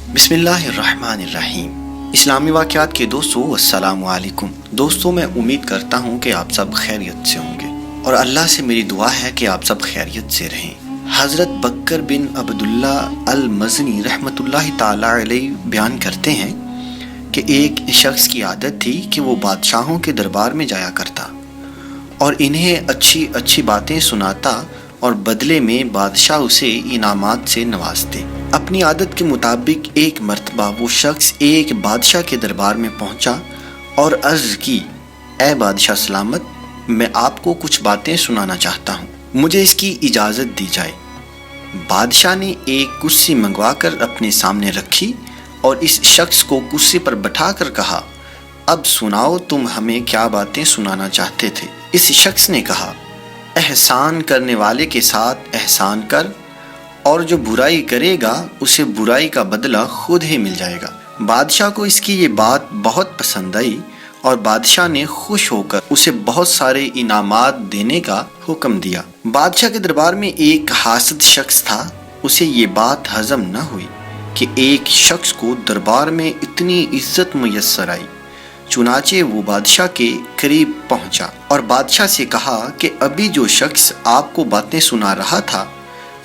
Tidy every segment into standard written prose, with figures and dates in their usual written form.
بسم اللہ الرحمن الرحیم۔ اسلامی واقعات کے دوستوں السلام علیکم۔ دوستوں میں امید کرتا ہوں کہ آپ سب خیریت سے ہوں گے اور اللہ سے میری دعا ہے کہ آپ سب خیریت سے رہیں۔ حضرت بکر بن عبداللہ المزنی رحمۃ اللہ تعالی علیہ بیان کرتے ہیں کہ ایک شخص کی عادت تھی کہ وہ بادشاہوں کے دربار میں جایا کرتا اور انہیں اچھی اچھی باتیں سناتا اور بدلے میں بادشاہ اسے انعامات سے نوازتے۔ اپنی عادت کے مطابق ایک مرتبہ وہ شخص ایک بادشاہ کے دربار میں پہنچا اور عرض کی، اے بادشاہ سلامت، میں آپ کو کچھ باتیں سنانا چاہتا ہوں، مجھے اس کی اجازت دی جائے۔ بادشاہ نے ایک کرسی منگوا کر اپنے سامنے رکھی اور اس شخص کو کرسی پر بٹھا کر کہا، اب سناؤ تم ہمیں کیا باتیں سنانا چاہتے تھے۔ اس شخص نے کہا، احسان کرنے والے کے ساتھ احسان کر، اور جو برائی کرے گا اسے برائی کا بدلہ خود ہی مل جائے گا۔ بادشاہ کو اس کی یہ بات بہت پسند آئی اور بادشاہ نے خوش ہو کر اسے بہت سارے انعامات دینے کا حکم دیا۔ بادشاہ کے دربار میں ایک حاسد شخص تھا۔ اسے یہ بات ہضم نہ ہوئی کہ ایک شخص کو دربار میں اتنی عزت میسر آئی، چنانچہ وہ بادشاہ کے قریب پہنچا اور بادشاہ سے کہا کہ ابھی جو شخص آپ کو باتیں سنا رہا تھا،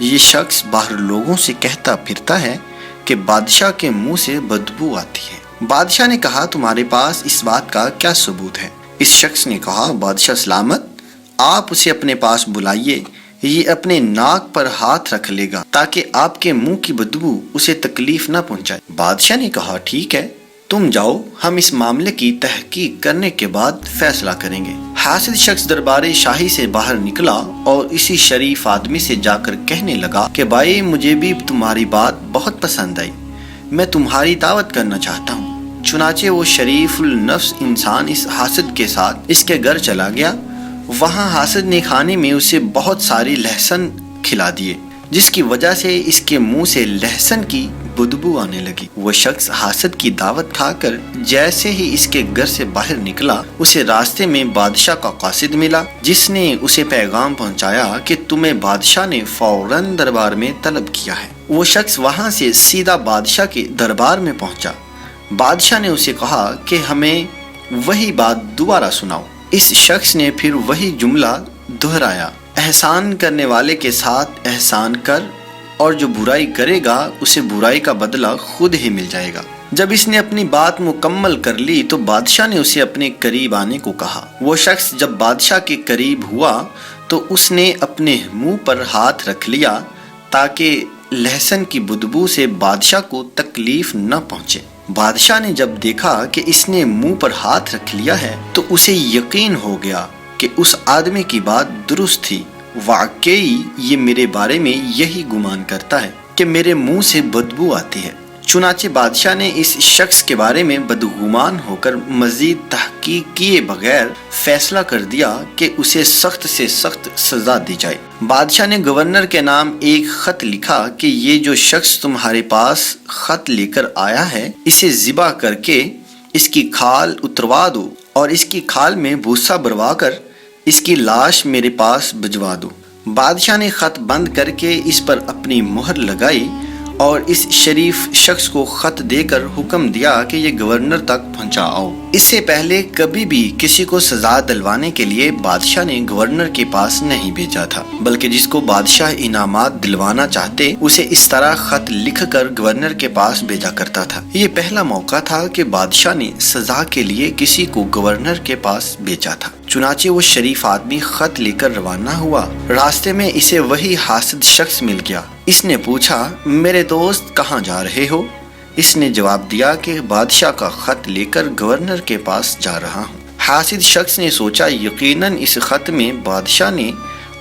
یہ شخص باہر لوگوں سے کہتا پھرتا ہے کہ بادشاہ کے منہ سے بدبو آتی ہے۔ بادشاہ نے کہا، تمہارے پاس اس بات کا کیا ثبوت ہے؟ اس شخص نے کہا، بادشاہ سلامت، آپ اسے اپنے پاس بلائیے، یہ اپنے ناک پر ہاتھ رکھ لے گا تاکہ آپ کے منہ کی بدبو اسے تکلیف نہ پہنچائے۔ بادشاہ نے کہا، ٹھیک ہے، تم جاؤ، ہم اس معاملے کی تحقیق کرنے کے بعد فیصلہ کریں گے۔ حاسد شخص دربار شاہی سے باہر نکلا اور اسی شریف آدمی سے جا کر کہنے لگا کہ بھائی، مجھے بھی تمہاری بات بہت پسند آئی، میں تمہاری دعوت کرنا چاہتا ہوں۔ چنانچہ وہ شریف النفس انسان اس حاسد کے ساتھ اس کے گھر چلا گیا۔ وہاں حاسد نے کھانے میں اسے بہت ساری لہسن کھلا دیے، جس کی وجہ سے اس کے منہ سے لہسن کی بدبو آنے لگی۔ وہ شخص حاسد کی دعوت کھا کر جیسے ہی اس کے گھر سے باہر نکلا، اسے راستے میں بادشاہ کا قاصد ملا، جس نے اسے پیغام پہنچایا کہ تمہیں بادشاہ نے فوراً دربار میں طلب کیا ہے۔ وہ شخص وہاں سے سیدھا بادشاہ کے دربار میں پہنچا۔ بادشاہ نے اسے کہا کہ ہمیں وہی بات دوبارہ سناؤ۔ اس شخص نے پھر وہی جملہ دہرایا، احسان کرنے والے کے ساتھ احسان کر، اور جو برائی کرے گا اسے برائی کا بدلہ خود ہی مل جائے گا۔ جب اس نے اپنی بات مکمل کر لی تو بادشاہ نے اسے اپنے قریب آنے کو کہا۔ وہ شخص جب بادشاہ کے قریب ہوا تو اس نے اپنے منہ پر ہاتھ رکھ لیا تاکہ لہسن کی بدبو سے بادشاہ کو تکلیف نہ پہنچے۔ بادشاہ نے جب دیکھا کہ اس نے منہ پر ہاتھ رکھ لیا ہے تو اسے یقین ہو گیا کہ اس آدمی کی بات درست تھی۔ واقعی یہ میرے بارے میں یہی گمان کرتا ہے کہ میرے منہ سے بدبو آتی ہے۔ چنانچہ بادشاہ نے اس شخص کے بارے میں بدگمان ہو کر مزید تحقیق کیے بغیر فیصلہ کر دیا کہ اسے سخت سے سخت سزا دی جائے۔ بادشاہ نے گورنر کے نام ایک خط لکھا کہ یہ جو شخص تمہارے پاس خط لے کر آیا ہے، اسے ذبح کر کے اس کی کھال اتروا دو اور اس کی کھال میں بھوسا بھروا کر اس کی لاش میرے پاس بھجوا دو۔ بادشاہ نے خط بند کر کے اس پر اپنی مہر لگائی اور اس شریف شخص کو خط دے کر حکم دیا کہ یہ گورنر تک پہنچاؤ۔ اس سے پہلے کبھی بھی کسی کو سزا دلوانے کے لیے بادشاہ نے گورنر کے پاس نہیں بھیجا تھا، بلکہ جس کو بادشاہ انعامات دلوانا چاہتے اسے اس طرح خط لکھ کر گورنر کے پاس بھیجا کرتا تھا۔ یہ پہلا موقع تھا کہ بادشاہ نے سزا کے لیے کسی کو گورنر کے پاس بھیجا تھا۔ چنانچہ وہ شریف آدمی خط لے کر روانہ ہوا۔ راستے میں اسے وہی حاسد شخص مل گیا۔ اس نے پوچھا، میرے دوست کہاں جا رہے ہو؟ اس نے جواب دیا کہ بادشاہ کا خط لے کر گورنر کے پاس جا رہا ہوں۔ حاسد شخص نے سوچا، یقیناً اس خط میں بادشاہ نے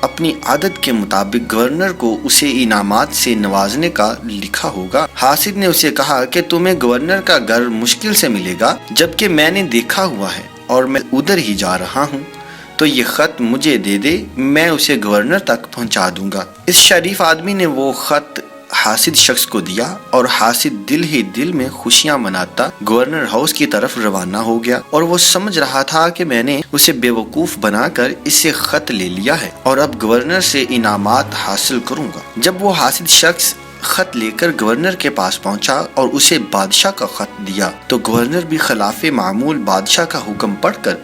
اپنی عادت کے مطابق گورنر کو اسے انعامات سے نوازنے کا لکھا ہوگا۔ حاسد نے اسے کہا کہ تمہیں گورنر کا گھر مشکل سے ملے گا، جبکہ میں نے دیکھا ہوا ہے اور میں ادھر ہی جا رہا ہوں، تو یہ خط مجھے دے دے، میں اسے گورنر تک پہنچا دوں گا۔ اس شریف آدمی نے وہ خط حاسد شخص کو دیا اور حاسد دل ہی دل میں خوشیاں مناتا گورنر ہاؤس کی طرف روانہ ہو گیا، اور وہ سمجھ رہا تھا کہ میں نے اسے بیوقوف بنا کر اس سے خط لے لیا ہے اور اب گورنر سے انعامات حاصل کروں گا۔ جب وہ حاسد شخص خط لے کر گورنر کے پاس پہنچا اور اسے بادشاہ کا خط دیا تو گورنر بھی خلاف معمول بادشاہ کا حکم پڑھ کر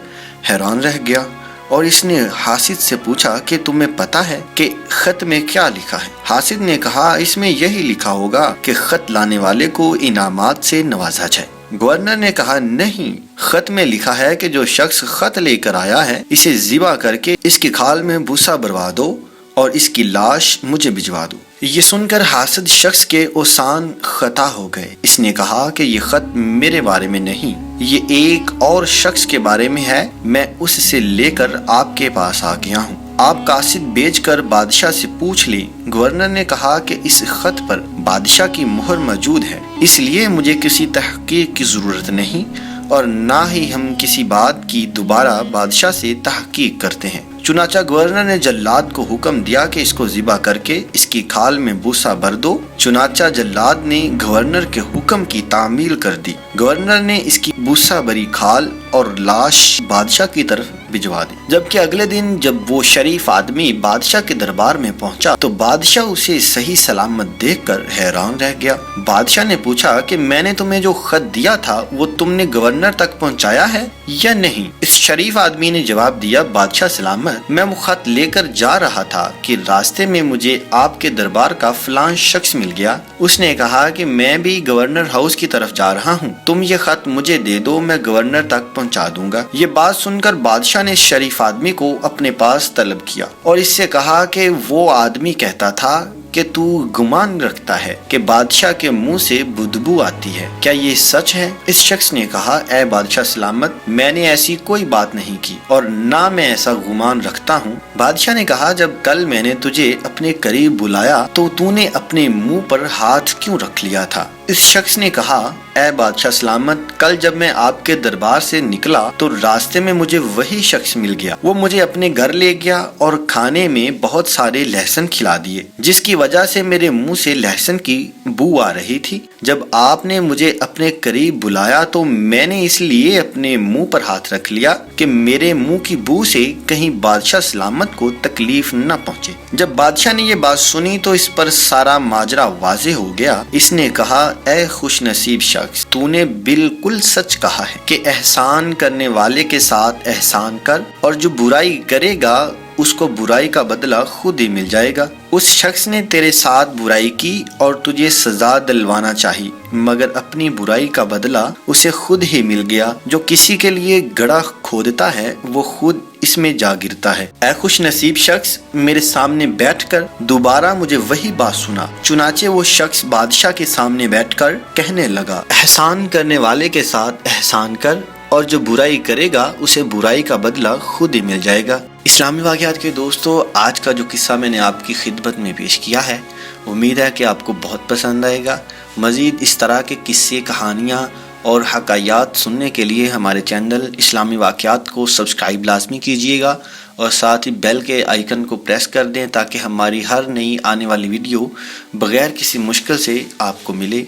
حیران رہ گیا اور اس نے حاسد سے پوچھا کہ تمہیں پتا ہے کہ خط میں کیا لکھا ہے؟ حاسد نے کہا اس میں یہی لکھا ہوگا کہ خط لانے والے کو انعامات سے نوازا جائے۔ گورنر نے کہا نہیں، خط میں لکھا ہے کہ جو شخص خط لے کر آیا ہے اسے ذبح کر کے اس کی کھال میں بھوسا بھروا دو اور اس کی لاش مجھے بھجوا دو۔ یہ سن کر حاسد شخص کے اوسان خطا ہو گئے۔ اس نے کہا کہ یہ خط میرے بارے میں نہیں، یہ ایک اور شخص کے بارے میں ہے، میں اس سے لے کر آپ کے پاس آ گیا ہوں، آپ قاصد بھیج کر بادشاہ سے پوچھ لیں۔ گورنر نے کہا کہ اس خط پر بادشاہ کی مہر موجود ہے، اس لیے مجھے کسی تحقیق کی ضرورت نہیں اور نہ ہی ہم کسی بات کی دوبارہ بادشاہ سے تحقیق کرتے ہیں۔ چنانچہ گورنر نے جلاد کو حکم دیا کہ اس کو ذبح کر کے اس کی کھال میں بھوسا بھر دو۔ چنانچہ جلاد نے گورنر کے حکم کی تعمیل کر دی۔ گورنر نے اس کی بھوسا بھری کھال اور لاش بادشاہ کی طرف بھجوا دی۔ جبکہ اگلے دن جب وہ شریف آدمی بادشاہ کے دربار میں پہنچا تو بادشاہ اسے صحیح سلامت دیکھ کر حیران رہ گیا۔ بادشاہ نے پوچھا کہ میں نے تمہیں جو خط دیا تھا وہ تم نے گورنر تک پہنچایا ہے یا نہیں؟ اس شریف آدمی نے جواب دیا بادشاہ سلامت، میں وہ خط لے کر جا رہا تھا کہ راستے میں مجھے آپ کے دربار کا فلان شخص مل گیا۔ اس نے کہا کہ میں بھی گورنر ہاؤس کی طرف جا رہا ہوں، تم یہ خط مجھے دے دو، میں گورنر تک پہنچا دوں گا۔ یہ بات سن کر بادشاہ نے شریف آدمی کو اپنے پاس طلب کیا اور اس سے کہا کہ وہ آدمی کہتا تھا کہ تو گمان رکھتا ہے کہ بادشاہ کے منہ سے بدبو آتی ہے، کیا یہ سچ ہے؟ اس شخص نے کہا اے بادشاہ سلامت، میں نے ایسی کوئی بات نہیں کی اور نہ میں ایسا گمان رکھتا ہوں۔ بادشاہ نے کہا جب کل میں نے تجھے اپنے قریب بلایا تو نے اپنے منہ پر ہاتھ کیوں رکھ لیا تھا؟ اس شخص نے کہا اے بادشاہ سلامت، کل جب میں آپ کے دربار سے نکلا تو راستے میں مجھے وہی شخص مل گیا، وہ مجھے اپنے گھر لے گیا اور کھانے میں بہت سارے لہسن کھلا دیے جس کی وجہ سے میرے منہ سے لہسن کی بو آ رہی تھی۔ جب آپ نے مجھے اپنے قریب بلایا تو میں نے اس لیے اپنے منہ پر ہاتھ رکھ لیا کہ میرے منہ کی بو سے کہیں بادشاہ سلامت کو تکلیف نہ پہنچے۔ جب بادشاہ نے یہ بات سنی تو اس پر سارا ماجرا واضح ہو گیا۔ اس نے کہا اے خوش نصیب شخص، تو نے بالکل سچ کہا ہے کہ احسان کرنے والے کے ساتھ احسان کر اور جو برائی کرے گا اس کو برائی کا بدلہ خود ہی مل جائے گا۔ اس شخص نے تیرے ساتھ برائی کی اور تجھے سزا دلوانا چاہی، مگر اپنی برائی کا بدلہ اسے خود ہی مل گیا۔ جو کسی کے لیے گڑھا کھودتا ہے وہ خود اس میں جا گرتا ہے۔ اے خوش نصیب شخص، میرے سامنے بیٹھ کر دوبارہ مجھے وہی بات سنا۔ چنانچہ وہ شخص بادشاہ کے سامنے بیٹھ کر کہنے لگا احسان کرنے والے کے ساتھ احسان کر اور جو برائی کرے گا اسے برائی کا بدلہ خود ہی مل جائے گا۔ اسلامی واقعات کے دوستو، آج کا جو قصہ میں نے آپ کی خدمت میں پیش کیا ہے، امید ہے کہ آپ کو بہت پسند آئے گا۔ مزید اس طرح کے قصے، کہانیاں اور حکایات سننے کے لیے ہمارے چینل اسلامی واقعات کو سبسکرائب لازمی کیجیے گا اور ساتھ ہی بیل کے آئیکن کو پریس کر دیں تاکہ ہماری ہر نئی آنے والی ویڈیو بغیر کسی مشکل سے آپ کو ملے۔